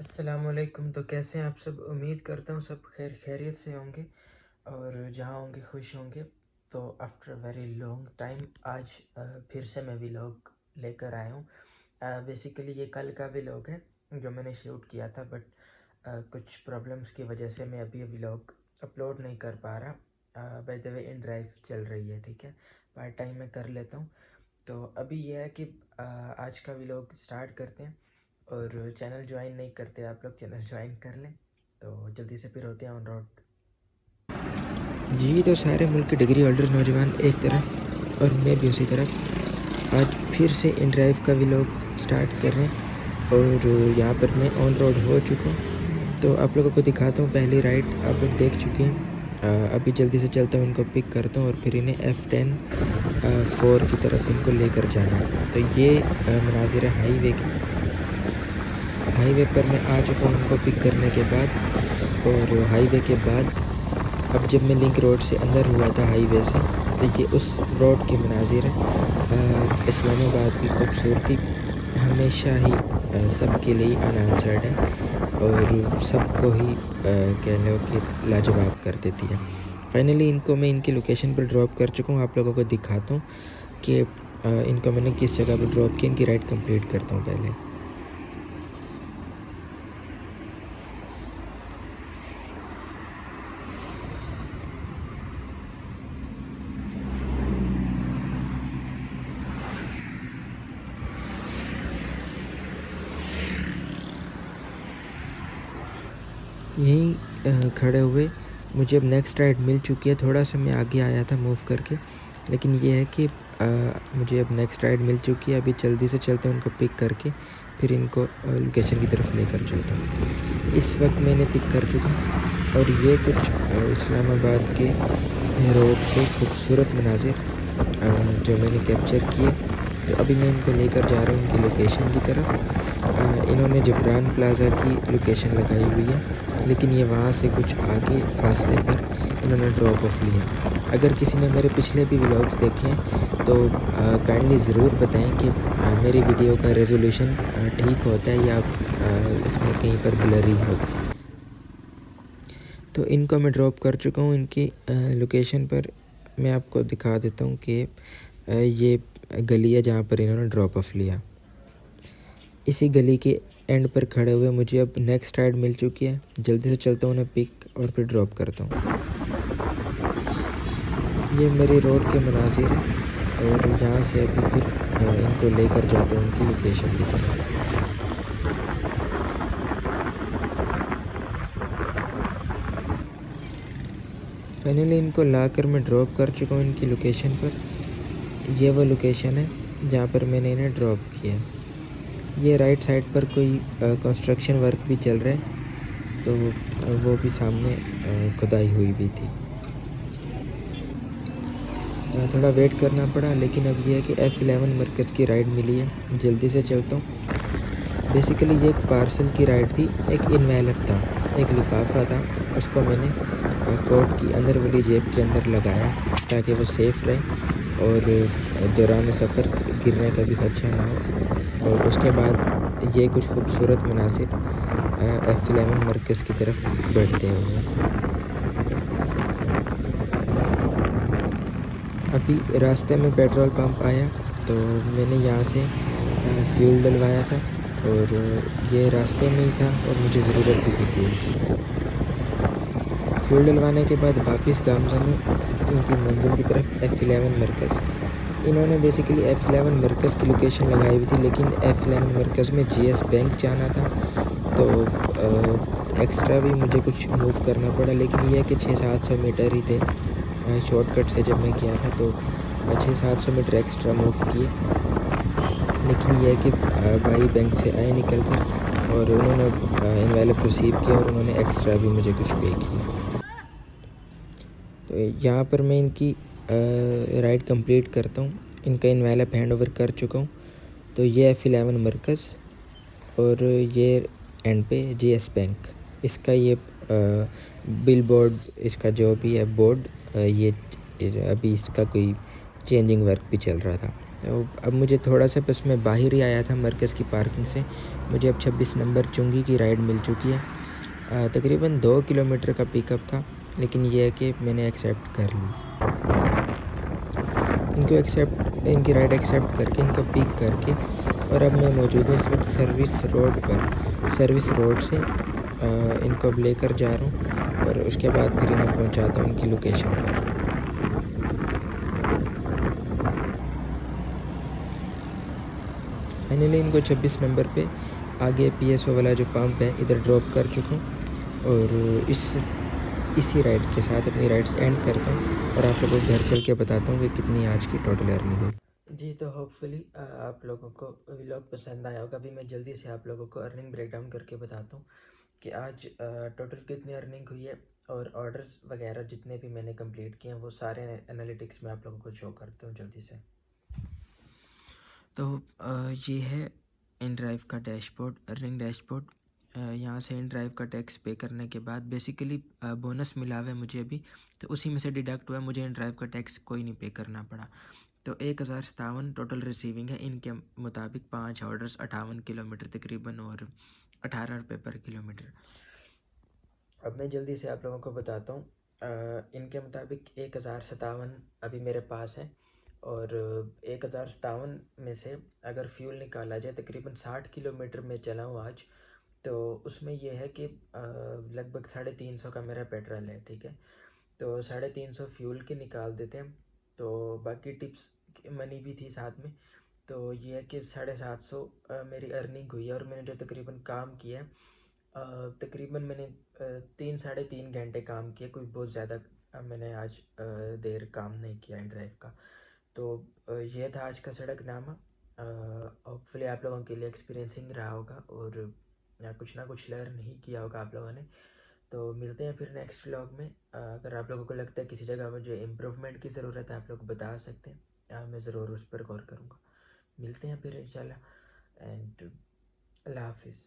अस्सलामुअलैकुम। तो कैसे हैं आप सब? उम्मीद करता हूँ सब खैरियत से होंगे और जहाँ होंगे खुश होंगे। तो आफ्टर वेरी लॉन्ग टाइम आज फिर से मैं व्लॉग लेकर आया हूँ। बेसिकली ये कल का व्लॉग है जो मैंने शूट किया था, बट कुछ प्रॉब्लम्स की वजह से मैं अभी व्लॉग अपलोड नहीं कर पा रहा। By the way in drive चल रही है, ठीक है, पार्ट टाइम में कर लेता हूँ। तो अभी यह है कि आज का व्लॉग स्टार्ट करते हैं। और चैनल ज्वाइन नहीं करते आप लोग, चैनल ज्वाइन कर लें। तो जल्दी से फिर होते हैं ऑन रोड। जी, तो सारे मुल्क के डिग्री होल्डर नौजवान एक तरफ और मैं भी उसी तरफ आज फिर से इन ड्राइव का व्लॉग स्टार्ट कर रहे हैं। और यहाँ पर मैं ऑन रोड हो चुका हूँ, तो आप लोगों को दिखाता हूँ। पहली राइड आप लोग देख चुके हैं। अभी जल्दी से चलता हूँ, उनको पिक करता हूँ और फिर इन्हें F10 4 की तरफ इनको लेकर जाना है। तो ये मनाजिर है हाईवे पर मैं आ चुका हूँ उनको पिक करने के बाद। और हाईवे के बाद अब जब मैं लिंक रोड से अंदर हुआ था हाईवे से, तो ये उस रोड के मनाजिर है। इस्लामाबाद की खूबसूरती हमेशा ही सबके लिए अनआंसर्ड है और सबको ही कह लो कि लाजवाब कर देती है। फाइनली इनको मैं इनकी लोकेशन पर ड्रॉप कर चुका हूँ। आप लोगों को दिखाता हूँ कि इनको मैंने किस जगह पर ड्रॉप किया। इनकी राइड कंप्लीट करता हूँ पहले। यहीं खड़े हुए मुझे अब नेक्स्ट राइड मिल चुकी है। थोड़ा सा मैं आगे आया था मूव करके, लेकिन ये है कि मुझे अब नेक्स्ट राइड मिल चुकी है। अभी जल्दी से चलते हैं, उनको पिक करके फिर इनको लोकेशन की तरफ लेकर चलता हूँ। इस वक्त मैंने पिक कर चुका हूँ और ये कुछ इस्लामाबाद के रोड से खूबसूरत मनाजिर जो मैंने कैप्चर किए। तो अभी मैं इनको लेकर जा रहा हूँ उनकी लोकेशन की तरफ। इन्होंने जबरान प्लाज़ा की लोकेशन लगाई हुई है, लेकिन ये वहाँ से कुछ आगे फासले पर इन्होंने ड्रॉप ऑफ लिया। अगर किसी ने मेरे पिछले भी व्लॉग्स देखे हैं तो काइंडली ज़रूर बताएं कि मेरी वीडियो का रेजोल्यूशन ठीक होता है या इसमें कहीं पर ब्लरी होता है। तो इनको मैं ड्रॉप कर चुका हूँ। इनकी लोकेशन पर मैं आपको दिखा देता हूँ कि ये गली है जहाँ पर इन्होंने ड्रॉप ऑफ लिया। इसी गली के एंड पर खड़े हुए मुझे अब नेक्स्ट राइड मिल चुकी है। जल्दी से चलता हूँ, उन्हें पिक और फिर ड्रॉप करता हूँ। ये मेरी रोड के मनाजिर है और यहाँ से अभी फिर इनको लेकर जाता हूँ उनकी लोकेशन की तरफ। फाइनली इनको लाकर मैं ड्रॉप कर चुका हूँ इनकी लोकेशन पर। ये वो लोकेशन है जहाँ पर मैंने इन्हें ड्रॉप किया। ये राइट साइड पर कोई कंस्ट्रक्शन वर्क भी चल रहा है, तो वो भी सामने खुदाई हुई थी। थोड़ा वेट करना पड़ा, लेकिन अब ये है कि F11 मरकज़ की राइड मिली है। जल्दी से चलता हूँ। बेसिकली ये एक पार्सल की राइड थी। एक इन्वेलप था, एक लिफाफा था, उसको मैंने कोट की अंदर वाली जेब के अंदर लगाया ताकि वो सेफ़ रहे और दौरान सफ़र गिरने का भी खदशा ना हो। और उसके बाद ये कुछ खूबसूरत मनाजिर F11 मरकज़ की तरफ बढ़ते हुए। अभी रास्ते में पेट्रोल पंप आया तो मैंने यहाँ से फ्यूल डलवाया था और ये रास्ते में ही था और मुझे ज़रूरत भी थी फ्यूल की। फ्यूल डलवाने के बाद वापस गामजन इनकी मंजिल की तरफ F11 मरकज़। इन्होंने बेसिकली F11 मरकज़ की लोकेशन लगाई हुई थी, लेकिन F11 मरकज़ में GS बैंक जाना था, तो एक्स्ट्रा भी मुझे कुछ मूव करना पड़ा। लेकिन यह कि 600-700 मीटर ही थे। शॉर्टकट से जब मैं किया था तो 600-700 मीटर एक्स्ट्रा मूव किए। लेकिन यह है कि भाई बैंक से आए निकल कर और उन्होंने इन्वेलप रिसीव किया और उन्होंने एक्स्ट्रा भी मुझे कुछ पे किया। तो यहाँ पर मैं इनकी राइड कंप्लीट करता हूँ। इनका इन्वेलप हैंड ओवर कर चुका हूँ। तो ये F11 मरकज़ और ये एंड पे GS बैंक। इसका ये बिल बोर्ड, इसका जो भी है बोर्ड, ये अभी इसका कोई चेंजिंग वर्क भी चल रहा था। तो अब मुझे थोड़ा सा बस मैं बाहर ही आया था मरकज़ की पार्किंग से। मुझे अब 26 नंबर चुंगी की राइड मिल चुकी है। तकरीबन 2 किलोमीटर का पिकअप था, लेकिन ये है कि मैंने एक्सेप्ट कर ली। इनकी राइड एक्सेप्ट करके इनको पिक करके और अब मैं मौजूद हूँ इस वक्त सर्विस रोड पर। सर्विस रोड से इनको अब लेकर जा रहा हूँ और उसके बाद फिर इन्हें पहुँचाता हूँ इनकी लोकेशन पर। फाइनली इनको 26 नंबर पे आगे PSO वाला जो पंप है इधर ड्रॉप कर चुका हूँ और इसी राइड के साथ अपनी राइड्स एंड करता हूँ और आप लोगों को घर चल के बताता हूँ कि कितनी आज की टोटल अर्निंग हुई। जी, तो होपफुली आप लोगों को व्लॉग पसंद आया होगा। अभी मैं जल्दी से आप लोगों को अर्निंग ब्रेकडाउन करके बताता हूँ कि आज टोटल कितनी अर्निंग हुई है और ऑर्डर्स वगैरह जितने भी मैंने कंप्लीट किए हैं वो सारे एनालिटिक्स में आप लोगों को शो करता हूँ जल्दी से। तो ये है इन ड्राइव का डैशबोर्ड, अर्निंग डैशबोर्ड। यहाँ से इन ड्राइव का टैक्स पे करने के बाद बेसिकली बोनस मिला हुआ है मुझे अभी, तो उसी में से डिडक्ट हुआ है, मुझे इन ड्राइव का टैक्स कोई नहीं पे करना पड़ा। तो 1057 टोटल रिसीविंग है इनके मुताबिक, 5 ऑर्डर्स 58 किलोमीटर तकरीबन और 18 रुपये पर किलोमीटर। अब मैं जल्दी से आप लोगों को बताता हूँ। इनके मुताबिक 1057 अभी मेरे पास है और 1057 में से अगर फ्यूल निकाला जाए तकरीबन 60 किलोमीटर में चला हूँ आज, तो उसमें यह है कि लगभग 350 का मेरा पेट्रोल है, ठीक है। तो 350 फ्यूल के निकाल देते हैं, तो बाकी टिप्स मनी भी थी साथ में। तो ये है कि 750 मेरी अर्निंग हुई है और मैंने जो तकरीबन काम किया है, तकरीबन मैंने 3 साढ़े 3 घंटे काम किया, कोई बहुत ज़्यादा मैंने आज देर काम नहीं किया इन ड्राइव का। तो यह था आज का सड़क नामा। होपफुली आप लोगों के लिए एक्सपीरियंसिंग रहा होगा और या कुछ ना कुछ लर्न ही किया होगा आप लोगों ने। तो मिलते हैं फिर नेक्स्ट व्लॉग में। अगर आप लोगों को लगता है किसी जगह में जो इम्प्रूवमेंट की ज़रूरत है आप लोग बता सकते हैं, मैं ज़रूर उस पर गौर करूँगा। मिलते हैं फिर इंशाल्लाह एंड अल्लाह हाफिज़।